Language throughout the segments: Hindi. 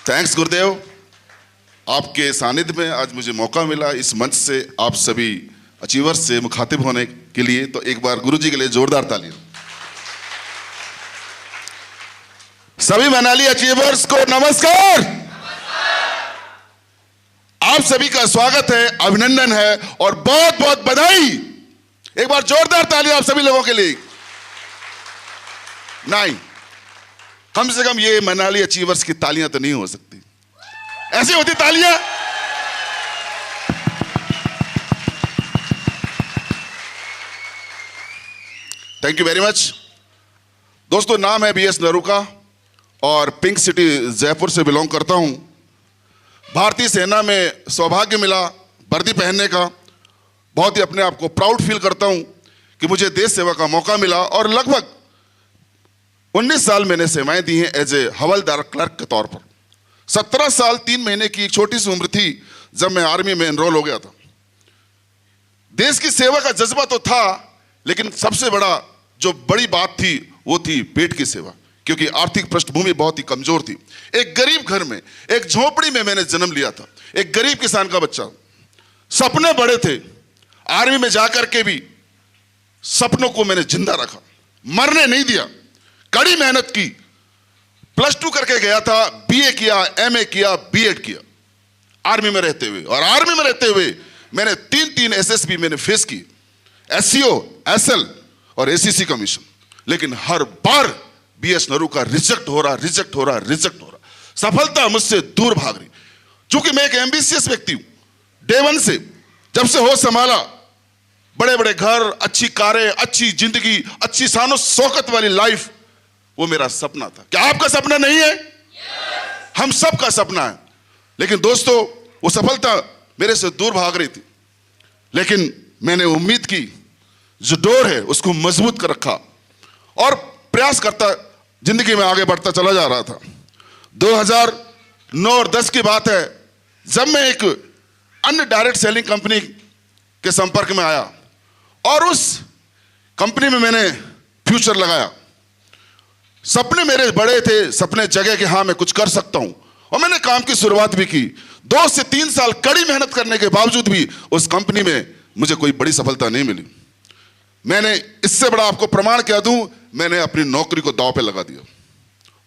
थैंक्स गुरुदेव, आपके सानिध्य में आज मुझे मौका मिला इस मंच से आप सभी अचीवर्स से मुखातिब होने के लिए। तो एक बार गुरुजी के लिए जोरदार तालियां। सभी मनाली अचीवर्स को नमस्कार। आप सभी का स्वागत है, अभिनंदन है और बहुत बहुत बधाई। एक बार जोरदार तालियां आप सभी लोगों के लिए। नहीं, कम से कम ये मनाली अचीवर्स की तालियां तो नहीं हो सकती, ऐसी होती तालियां। Thank you very much. दोस्तों, नाम है बीएस नरूका और पिंक सिटी जयपुर से बिलोंग करता हूं। भारतीय सेना में सौभाग्य मिला वर्दी पहनने का। बहुत ही अपने आप को प्राउड फील करता हूं कि मुझे देश सेवा का मौका मिला और लगभग 19 साल मैंने सेवाएं दी हैं एज ए हवलदार क्लर्क के तौर पर। 17 साल 3 महीने की एक छोटी सी उम्र थी जब मैं आर्मी में एनरोल हो गया था। देश की सेवा का जज्बा तो था, लेकिन सबसे बड़ी बात थी वो थी पेट की सेवा, क्योंकि आर्थिक पृष्ठभूमि बहुत ही कमजोर थी। एक गरीब घर में, एक झोपड़ी में मैंने जन्म लिया था, एक गरीब किसान का बच्चा। सपने बड़े थे, आर्मी में जाकर के भी सपनों को मैंने जिंदा रखा, मरने नहीं दिया। कड़ी मेहनत की, +2 करके गया था, बीए किया, एमए किया, बीएड किया आर्मी में रहते हुए। और आर्मी में रहते हुए मैंने 3 एसएसबी मैंने फेस की, एससीओ, एसएल और एसीसी कमीशन। लेकिन हर बार बीएस नरूका रिजेक्ट हो रहा। सफलता मुझसे दूर भाग रही। चूंकि मैं एक एम्बिशियस व्यक्ति हूं, डे 1 से, जब से होश संभाला, बड़े बड़े घर, अच्छी कारें, अच्छी जिंदगी, अच्छी शानो शौकत वाली लाइफ, वो मेरा सपना था। क्या आपका सपना नहीं है? हम सब का सपना है। लेकिन दोस्तों, वो सफलता मेरे से दूर भाग रही थी। लेकिन मैंने उम्मीद की, जो डोर है उसको मजबूत कर रखा और प्रयास करता जिंदगी में आगे बढ़ता चला जा रहा था। 2009 और 10 की बात है, जब मैं एक अन्य डायरेक्ट सेलिंग कंपनी के संपर्क में आया और उस कंपनी में मैंने फ्यूचर लगाया। सपने मेरे बड़े थे, सपने जगह कि हाँ मैं कुछ कर सकता हूं, और मैंने काम की शुरुआत भी की। 2 से 3 साल कड़ी मेहनत करने के बावजूद भी उस कंपनी में मुझे कोई बड़ी सफलता नहीं मिली। मैंने इससे बड़ा आपको प्रमाण क्या दूं, मैंने अपनी नौकरी को दांव पे लगा दिया।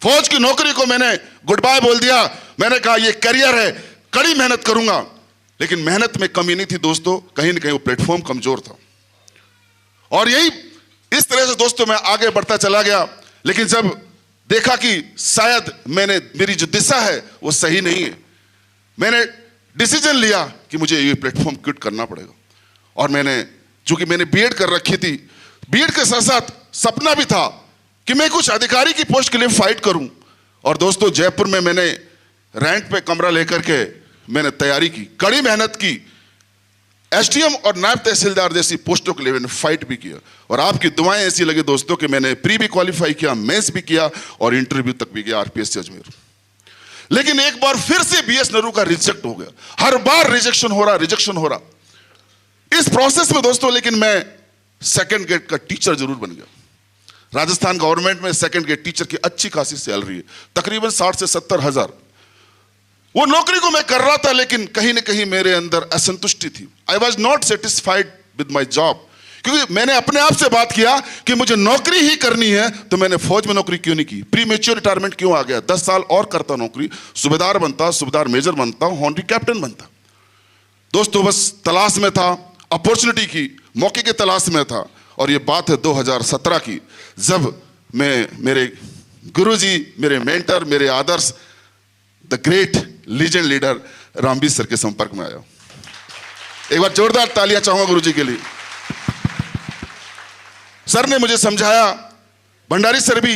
फौज की नौकरी को मैंने गुड बाय बोल दिया। मैंने कहा ये करियर है, कड़ी मेहनत करूंगा। लेकिन मेहनत में कमी नहीं थी दोस्तों, कहीं ना कहीं वो प्लेटफॉर्म कमजोर था। और यही इस तरह से दोस्तों मैं आगे बढ़ता चला गया। लेकिन जब देखा कि शायद मेरी जो दिशा है वो सही नहीं है, मैंने डिसीजन लिया कि मुझे ये प्लेटफॉर्म क्विट करना पड़ेगा। और चूंकि मैंने बीएड कर रखी थी, बीएड के साथ साथ सपना भी था कि मैं कुछ अधिकारी की पोस्ट के लिए फाइट करूं। और दोस्तों, जयपुर में मैंने रेंट पे कमरा लेकर के मैंने तैयारी की, कड़ी मेहनत की। एसडीएम और नायब तहसीलदार जैसी पोस्टों के लिए मैंने फाइट भी किया। और आपकी दुआएं ऐसी लगी दोस्तों कि मैंने प्री भी क्वालिफाई किया, मेंस भी किया और इंटरव्यू तक भी गया आरपीएस अजमेर। लेकिन एक बार फिर से बीएस नरूका रिजेक्ट हो गया। हर बार रिजेक्शन हो रहा। इस प्रोसेस में दोस्तों, लेकिन मैं सेकंड ग्रेड का टीचर जरूर बन गया। राजस्थान गवर्नमेंट में सेकंड ग्रेड टीचर की अच्छी खासी सैलरी है, तकरीबन 60 से 70 हजार। वो नौकरी को मैं कर रहा था, लेकिन कहीं ना कहीं मेरे अंदर असंतुष्टि थी। I was not satisfied with my job, क्योंकि मैंने अपने आप से बात किया कि मुझे नौकरी ही करनी है, तो मैंने फौज में नौकरी क्यों नहीं की, प्री मेच्योर रिटायरमेंट क्यों आ गया, 10 साल और करता नौकरी, सूबेदार बनता, सूबेदार मेजर बनता, हॉनरी कैप्टन बनता। दोस्तों, बस तलाश में था, अपॉर्चुनिटी की, मौके के तलाश में था। और ये बात है 2017 की, जब मैं मेरे गुरुजी, मेरे मेंटर, मेरे आदर्श, the great legend leader Rambir sir के संपर्क में आया। एक बार जोरदार तालियां चाहूंगा गुरुजी के लिए। सर ने मुझे समझाया, भंडारी सर भी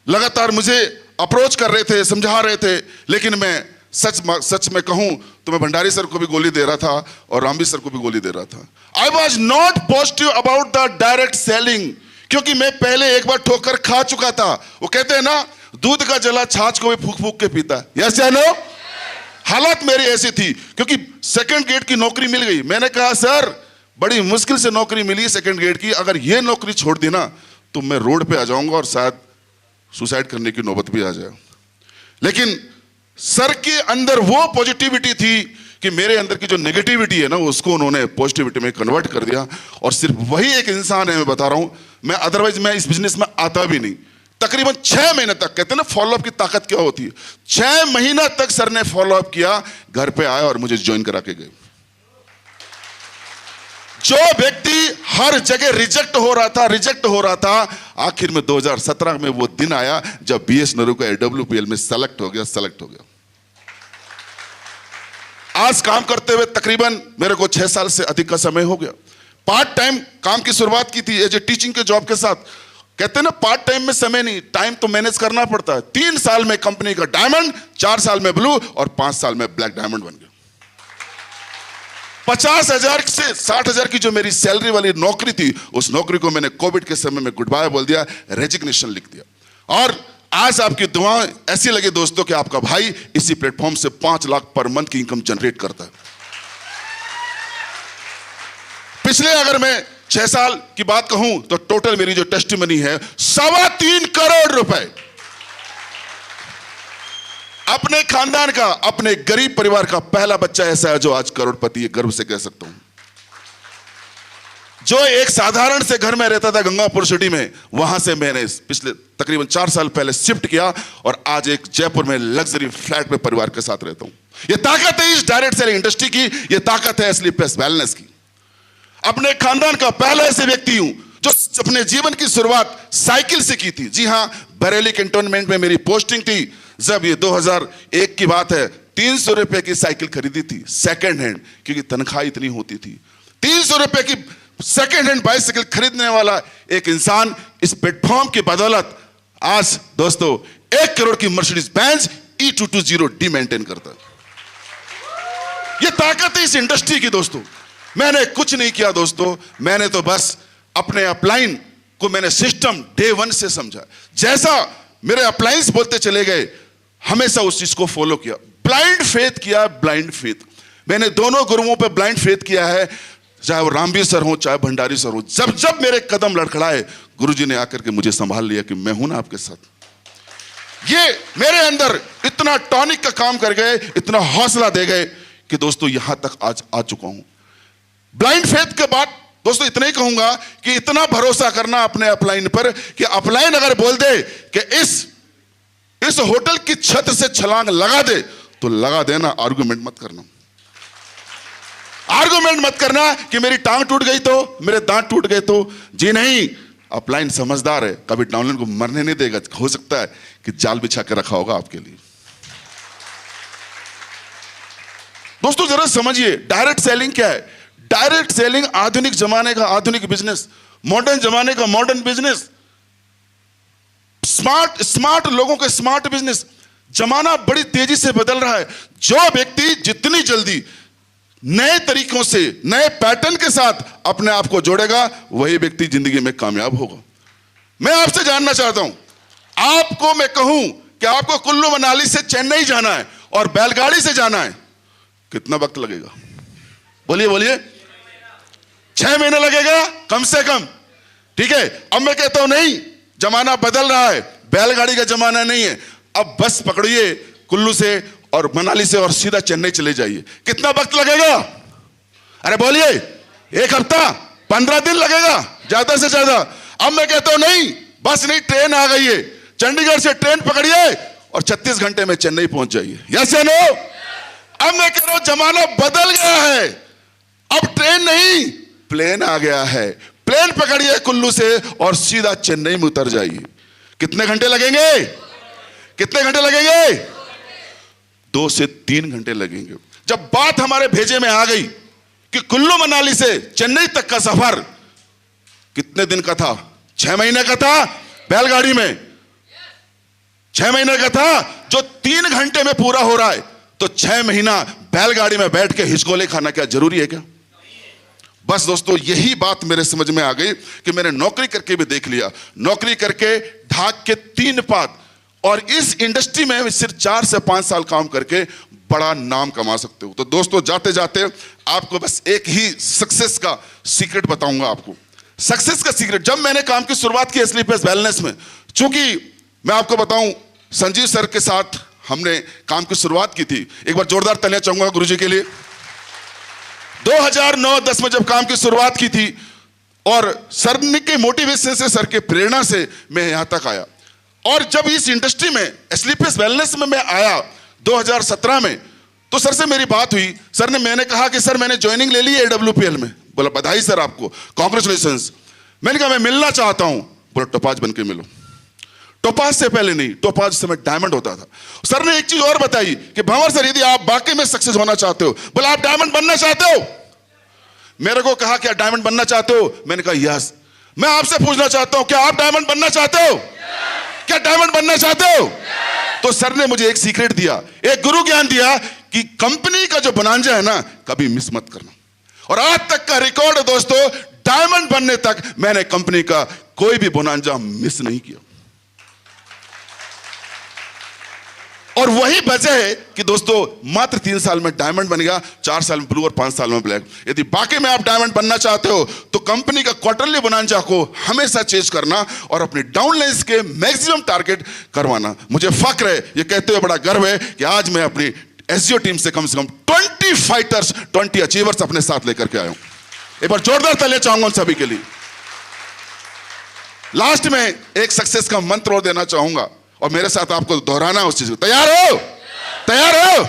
लगातार मुझे अप्रोच कर रहे थे, समझा रहे थे। लेकिन मैं सच में कहूं तो मैं भंडारी सर को भी गोली दे रहा था और रामबीर सर को भी गोली दे रहा था। I was not positive about the direct selling, क्योंकि मैं पहले एक बार ठोकर खा चुका था। वो कहते हैं ना, दूध का जला छाछ को भी फूक फूक के पीता है। यस या नो? हालत मेरी ऐसी थी, क्योंकि सेकंड ग्रेड की नौकरी मिल गई। मैंने कहा सर, बड़ी मुश्किल से नौकरी मिली सेकंड ग्रेड की, अगर ये नौकरी छोड़ दी ना तो मैं रोड पे आ जाऊंगा और शायद सुसाइड करने की नौबत भी आ जाए। लेकिन सर के अंदर वो पॉजिटिविटी थी कि मेरे अंदर की जो नेगेटिविटी है ना, उसको उन्होंने पॉजिटिविटी में कन्वर्ट कर दिया। और सिर्फ वही एक इंसान है, मैं बता रहा हूं, मैं अदरवाइज मैं इस बिजनेस में आता भी नहीं। तकरीबन 6 महीने तक, कहते हैं ना फॉलोअप की ताकत क्या होती है, 6 महीना तक सर ने फॉलोअप किया, घर पे आया और मुझे ज्वाइन करा के गए। जो व्यक्ति हर जगह रिजेक्ट हो रहा था, आखिर में 2017 में वो दिन आया जब बीएस नरू का AWPL में सेलेक्ट हो गया। आज काम करते हुए तकरीबन मेरे को 6 साल से अधिक का समय हो गया। पार्ट टाइम काम की शुरुआत की थी एज ए टीचिंग के जॉब के साथ। कहते हैं ना पार्ट टाइम में समय नहीं, टाइम तो मैनेज करना पड़ता है। 3 साल में कंपनी का डायमंड, 4 साल में ब्लू और 5 साल में ब्लैक डायमंड बन गया। 50,000 से 60,000 की जो मेरी सैलरी वाली नौकरी थी, उस नौकरी को मैंने कोविड के समय में गुड बाय बोल दिया, रेजिग्नेशन लिख दिया। और आज आपकी दुआएं ऐसी लगे दोस्तों कि आपका भाई इसी प्लेटफॉर्म से 5 लाख पर मंथ की इनकम जनरेट करता है। पिछले अगर मैं 6 साल की बात कहूं तो टोटल मेरी जो टेस्टिमनी है 3.25 करोड़ रुपए अपने खानदान का, अपने गरीब परिवार का पहला बच्चा ऐसा है जो आज करोड़पति है, गर्व से कह सकता हूं। जो एक साधारण से घर में रहता था गंगापुर सिटी में, वहां से मैंने पिछले तकरीबन 4 साल पहले शिफ्ट किया और आज एक जयपुर में लग्जरी फ्लैट में परिवार के साथ रहता हूं। यह ताकत है इस डायरेक्ट सेलिंग इंडस्ट्री की, यह ताकत है स्लीप प्लस वेलनेस की। अपने खानदान का पहला ऐसे व्यक्ति हूं जो अपने जीवन की शुरुआत साइकिल से की थी। जी हां, बरेली कैंटोनमेंट में मेरी पोस्टिंग थी। जब ये 2001 की बात है, 300 रुपए की साइकिल खरीदी थी सेकंड हैंड, क्योंकि तनख्वाह इतनी होती थी। 300 रुपए की सेकंड हैंड बाइसिकल खरीदने वाला एक इंसान इस प्लेटफॉर्म की बदौलत आज दोस्तों 1 करोड़ की मर्सिडीज बेंज E220D मेंटेन करता है। यह ताकत है इस इंडस्ट्री की दोस्तों। मैंने कुछ नहीं किया दोस्तों, मैंने तो बस अपने अपलाइन को मैंने सिस्टम डे 1 से समझा। जैसा मेरे अपलाइंस बोलते चले गए, हमेशा उस चीज को फॉलो किया। ब्लाइंड फेथ किया, ब्लाइंड फेथ। मैंने दोनों गुरुओं पे ब्लाइंड फेथ किया है, चाहे वो रामवीर सर हो चाहे भंडारी सर हो। जब जब मेरे कदम लड़खड़ाए, गुरुजी ने आकर के मुझे संभाल लिया कि मैं हूं ना आपके साथ। ये मेरे अंदर इतना टॉनिक का काम कर गए, इतना हौसला दे गए कि दोस्तों यहां तक आज आ चुका हूं। ब्लाइंड फेथ के बाद दोस्तों इतना ही कहूंगा कि इतना भरोसा करना अपने अपलाइन पर कि अपलाइन अगर बोल दे कि इस होटल की छत से छलांग लगा दे तो लगा देना, आर्गुमेंट मत करना। आर्गुमेंट मत करना कि मेरी टांग टूट गई तो, मेरे दांत टूट गए तो। जी नहीं, अपलाइन समझदार है, कभी डाउनलाइन को मरने नहीं देगा। हो सकता है कि जाल बिछा के रखा होगा आपके लिए। दोस्तों जरा समझिए डायरेक्ट सेलिंग क्या है। डायरेक्ट सेलिंग आधुनिक जमाने का आधुनिक बिजनेस, मॉडर्न जमाने का मॉडर्न बिजनेस, स्मार्ट लोगों के स्मार्ट बिजनेस। जमाना बड़ी तेजी से बदल रहा है। जो व्यक्ति जितनी जल्दी नए तरीकों से, नए पैटर्न के साथ अपने आप को जोड़ेगा, वही व्यक्ति जिंदगी में कामयाब होगा। मैं आपसे जानना चाहता हूं, आपको मैं कहूं कि आपको कुल्लू मनाली से चेन्नई जाना है और बैलगाड़ी से जाना है, कितना वक्त लगेगा? बोलिए बोलिए। 6 महीने लगेगा कम से कम, ठीक है। अब मैं कहता हूं नहीं, जमाना बदल रहा है, बैलगाड़ी का जमाना नहीं है। अब बस पकड़िए कुल्लू से और मनाली से और सीधा चेन्नई चले जाइए। कितना वक्त लगेगा? अरे बोलिए। 1 हफ्ता, 15 दिन लगेगा ज्यादा से ज्यादा। अब मैं कहता हूं नहीं, बस नहीं, ट्रेन आ गई है। चंडीगढ़ से ट्रेन पकड़िए और 36 घंटे में चेन्नई पहुंच जाइए। यस या नो? अब मैं कह रहा हूं जमाना बदल गया है। अब ट्रेन नहीं, प्लेन आ गया है। प्लेन पकड़िए कुल्लू से और सीधा चेन्नई में उतर जाइए। कितने घंटे लगेंगे? कितने घंटे लगेंगे? 2 से 3 घंटे लगेंगे। जब बात हमारे भेजे में आ गई कि कुल्लू मनाली से चेन्नई तक का सफर कितने दिन का था? 6 महीने का था बैलगाड़ी में। 6 महीने का था जो 3 घंटे में पूरा हो रहा है, तो 6 महीना बैलगाड़ी में बैठ के हिचकोले खाना क्या जरूरी है क्या? बस दोस्तों यही बात मेरे समझ में आ गई कि मैंने नौकरी करके भी देख लिया। नौकरी करके ढाक के 3 पात, और इस इंडस्ट्री में सिर्फ 4 से 5 साल काम करके बड़ा नाम कमा सकते हो। तो दोस्तों जाते जाते आपको बस एक ही सक्सेस का सीक्रेट बताऊंगा आपको। सक्सेस का सीक्रेट, जब मैंने काम की शुरुआत की स्लीप प्लस वेलनेस में, चूंकि मैं आपको बताऊं संजीव सर के साथ हमने काम की शुरुआत की थी। एक बार जोरदार तालियां चाहूंगा गुरुजी के लिए। 2009-10 में जब काम की शुरुआत की थी और सर के मोटिवेशन से, सर के प्रेरणा से मैं यहां तक आया। और जब इस इंडस्ट्री में स्लीपलेस वेलनेस में मैं आया 2017 में, तो सर से मेरी बात हुई। सर ने, मैंने कहा कि सर मैंने ज्वाइनिंग ले ली है AWPL में। बोला बधाई सर आपको, कांग्रेचुलेशंस। मैंने कहा मैं मिलना चाहता हूं। बोला टोपाज बन के मिलो। टोपाज से पहले नहीं, टोपाज समय डायमंड होता था। सर ने एक चीज और बताई कि भंवर सर यदि आप वाकई में सक्सेस होना चाहते हो, बोला आप डायमंड बनना चाहते हो। मेरे को कहा क्या डायमंड बनना चाहते हो? मैंने कहा यस। मैं आपसे पूछना चाहता हूं क्या आप डायमंड बनना चाहते हो? क्या डायमंड बनना चाहते हो? तो सर ने मुझे एक सीक्रेट दिया, एक गुरु ज्ञान दिया कि कंपनी का जो बोनांजा है ना, कभी मिस मत करना। और आज तक का रिकॉर्ड है दोस्तों, डायमंड बनने तक मैंने कंपनी का कोई भी बोनांजा मिस नहीं किया। और वही वजह है कि दोस्तों मात्र 3 साल में डायमंड बन गया, 4 साल में ब्लू और 5 साल में ब्लैक। यदि वाकई में आप डायमंड बनना चाहते हो तो कंपनी का क्वार्टरली बोनांजा को हमेशा चेज करना और अपनी डाउनलाइंस के मैक्सिमम टारगेट करवाना। मुझे फक्र है, ये कहते हुए बड़ा गर्व है कि आज मैं अपनी एसजीओ टीम से कम 20 फाइटर्स, 20 अचीवर्स अपने साथ लेकर के आया हूं। एक बार जोरदार तालियां चाहूंगा उन सभी के लिए। लास्ट में एक सक्सेस का मंत्र और देना चाहूंगा और मेरे साथ आपको दोहराना है उस चीज को। तैयार हो? तैयार हो?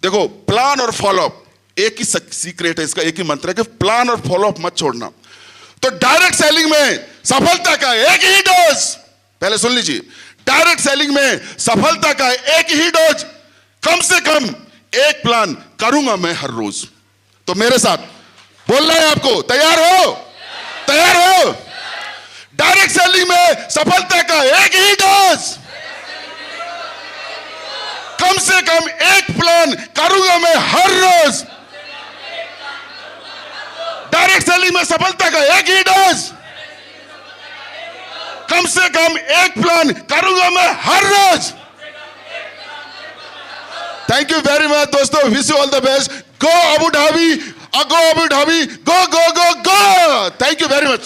देखो, प्लान और फॉलोअप एक ही सीक्रेट है इसका, एक ही मंत्र है कि प्लान और फॉलोअप मत छोड़ना। तो डायरेक्ट सेलिंग में सफलता का एक ही डोज, पहले सुन लीजिए, डायरेक्ट सेलिंग में सफलता का एक ही डोज, कम से कम एक प्लान करूंगा मैं हर रोज। तो मेरे साथ बोलना है आपको, तैयार हो? तैयार हो? डायरेक्ट सेलिंग में सफलता का एक ही डोज, कम से कम एक प्लान करूंगा मैं हर रोज। डायरेक्ट सेलिंग में सफलता का एक ही डोज, कम से कम एक प्लान करूंगा मैं हर रोज। थैंक यू वेरी मच दोस्तों, wish you all the best. Go Abu Dhabi, go Abu Dhabi, go go go go. Thank you very much.